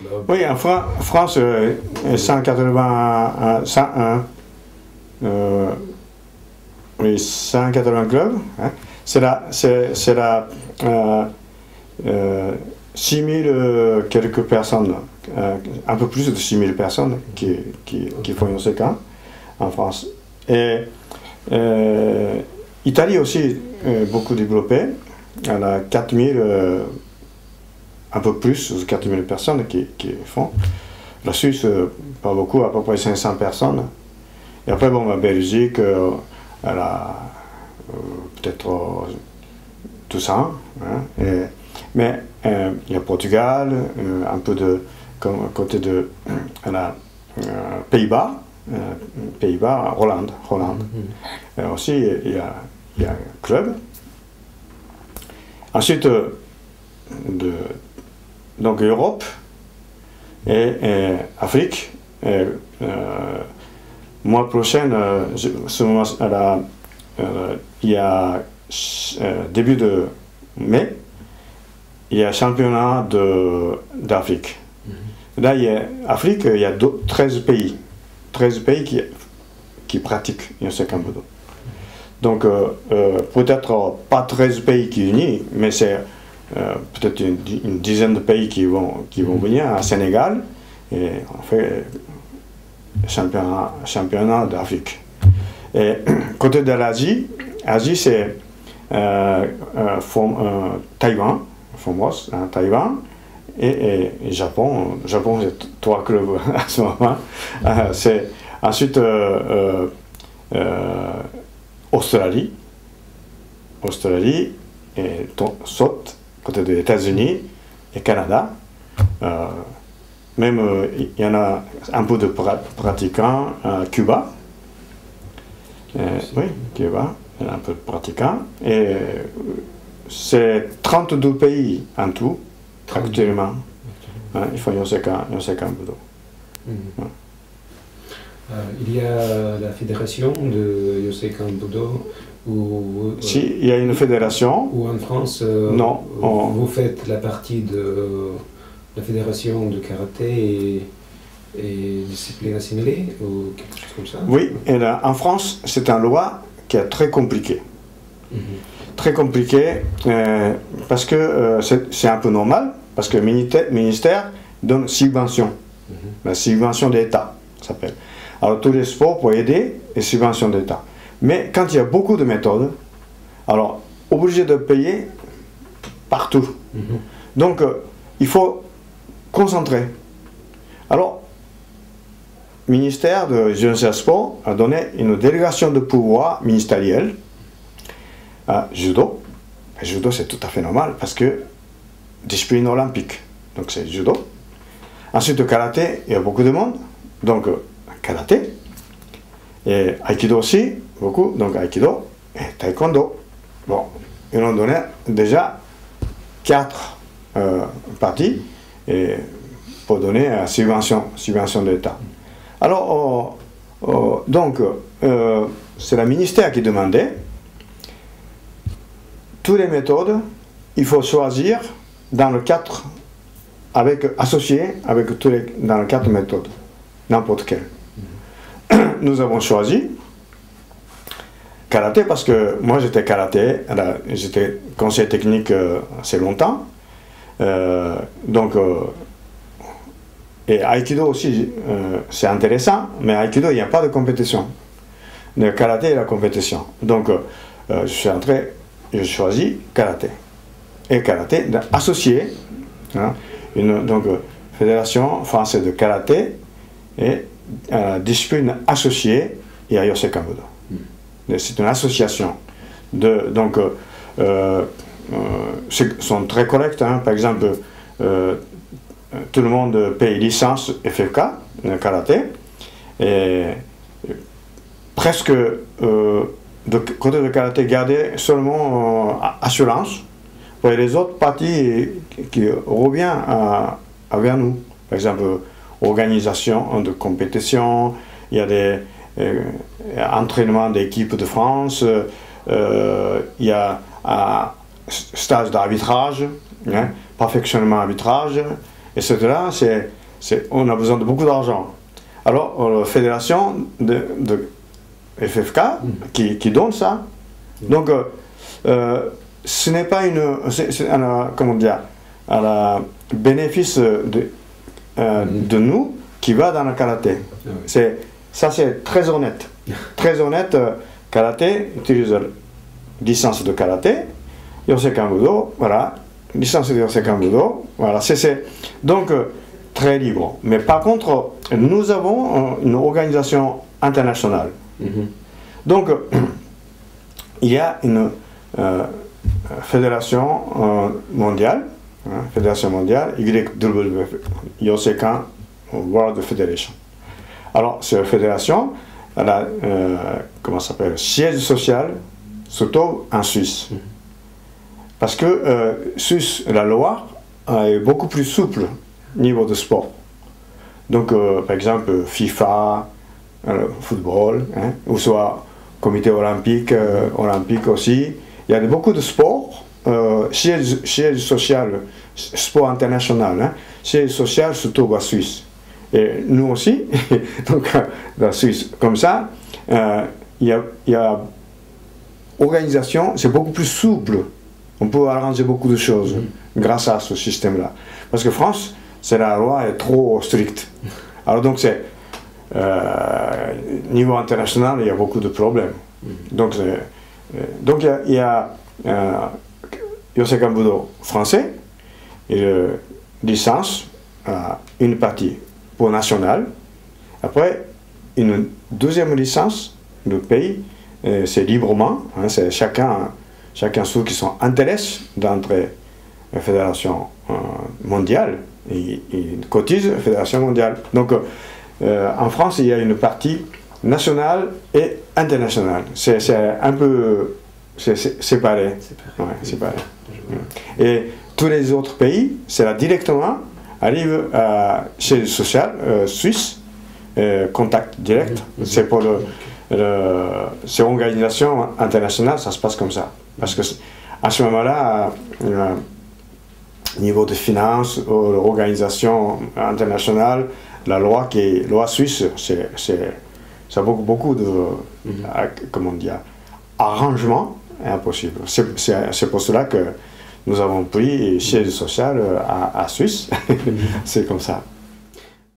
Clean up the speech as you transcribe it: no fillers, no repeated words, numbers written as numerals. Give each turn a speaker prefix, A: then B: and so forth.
A: clubs?
B: Oui, en France, 101, oui, 180 clubs. Hein. C'est la 6000 quelques personnes, un peu plus de 6000 personnes qui font Yosekan en France. Et Italie aussi, beaucoup développée. Elle a 4000, un peu plus de 4000 personnes qui font. La Suisse, pas beaucoup, à peu près 500 personnes. Et après, bon, la Belgique, elle a peut-être 200. Hein, mais il y a Portugal, un peu de côté de Pays-Bas, Hollande. Aussi, il y a un club. Ensuite, donc Europe et Afrique. Mois prochain, il y a début de mai, il y a championnat d'Afrique. Là, Afrique, il y a 13 pays. 13 pays qui pratiquent Yosekan Budo. Donc, peut-être pas 13 pays qui unissent, mais c'est peut-être une dizaine de pays qui vont venir à Sénégal et on fait championnat d'Afrique. Et côté de l'Asie, c'est Taïwan, Formos, hein, Taïwan et Japon. Japon, c'est 3 clubs à ce moment. C'est ensuite Australie et saute côté des États-Unis et Canada. Même il y en a un peu de pratiquants à Cuba. Oui, Cuba, il y a un peu de pratiquants. Et c'est 32 pays en tout, actuellement. Hein, il faut Yosekan Budo.
A: Il y a la fédération de Yosekan Budo
B: si, il y a une fédération.
A: Ou en France,
B: non,
A: vous faites la partie de la fédération de karaté et discipline assimilée ou quelque chose comme ça?
B: Oui, et là, en France, c'est une loi qui est très compliquée. Très compliquée parce que c'est un peu normal, parce que le ministère donne subvention. La subvention d'État, ça s'appelle. Alors tous les sports pour aider les subventions d'État. Mais quand il y a beaucoup de méthodes, alors obligé de payer partout. Donc il faut concentrer. Alors, le ministère de Jeunesse et Sport a donné une délégation de pouvoir ministériel à judo. Et judo, c'est tout à fait normal parce que discipline olympique. Donc c'est judo. Ensuite, le karaté, il y a beaucoup de monde. Donc, karaté. Et aikido aussi, beaucoup. Donc, aikido et taekwondo. Bon, ils ont donné déjà 4 parties et pour donner la subvention d'État. Alors, donc, c'est le ministère qui demandait toutes les méthodes, il faut choisir dans le 4, associé avec dans le 4 méthodes, n'importe quelle. Nous avons choisi karaté parce que moi j'étais karaté, j'étais conseiller technique assez longtemps. Et Aikido aussi, c'est intéressant, mais Aikido, il n'y a pas de compétition. Le karaté est la compétition. Donc, je suis entré, je choisis karaté. Et karaté associé, hein, donc, Fédération française de karaté et discipline associée et à Yosekan Budo. C'est une association. Donc, sont très corrects. Hein, par exemple, tout le monde paye licence FFK, le karaté, et presque de côté de karaté, garder seulement assurance pour les autres parties qui reviennent vers nous. Par exemple, organisation de compétition, il y a des entraînements d'équipe de France, il y a stage d'arbitrage, hein, perfectionnement arbitrage, Et cela, on a besoin de beaucoup d'argent. Alors, la fédération de FFK qui donne ça. Donc, ce n'est pas comment dire, à la bénéfice de nous qui va dans le karaté. Ça, c'est très honnête. Très honnête, karaté utilise la licence de karaté, Yosekan Budo, voilà, licence de Yosekan Budo, voilà, donc très libre. Mais par contre, nous avons une organisation internationale. Donc, il y a une fédération mondiale, YWF, Yosekan World Federation. Alors, cette fédération, elle a, comment ça s'appelle, siège social, surtout en Suisse. Parce que Suisse, la loi est beaucoup plus souple au niveau de sport. Donc, par exemple, FIFA, football, ou soit comité olympique, olympique aussi. Il y a beaucoup de sports, siège social, sport international, siège social surtout en Suisse. Et nous aussi, donc la Suisse, comme ça, il y a organisation, c'est beaucoup plus souple. On peut arranger beaucoup de choses grâce à ce système-là. Parce que France, la loi est trop stricte. Alors donc niveau international, il y a beaucoup de problèmes. Donc il y a Yosekan Budo français, et licence, une partie pour national. Après, une deuxième licence, le pays, c'est librement, c'est chacun ceux qui sont intéressés d'entrer à la fédération mondiale, et cotisent à la fédération mondiale. Donc, en France, il y a une partie nationale et internationale. C'est un peu séparé. Ouais, séparé. Et tous les autres pays, c'est là directement, arrive chez le social suisse, contact direct. C'est pour ces organisations internationales, ça se passe comme ça. Parce que à ce moment-là, niveau de finances, l'organisation internationale, la loi suisse, ça a beaucoup de, comment dire, arrangements impossibles. C'est pour cela que nous avons pris siège social à Suisse. C'est comme ça.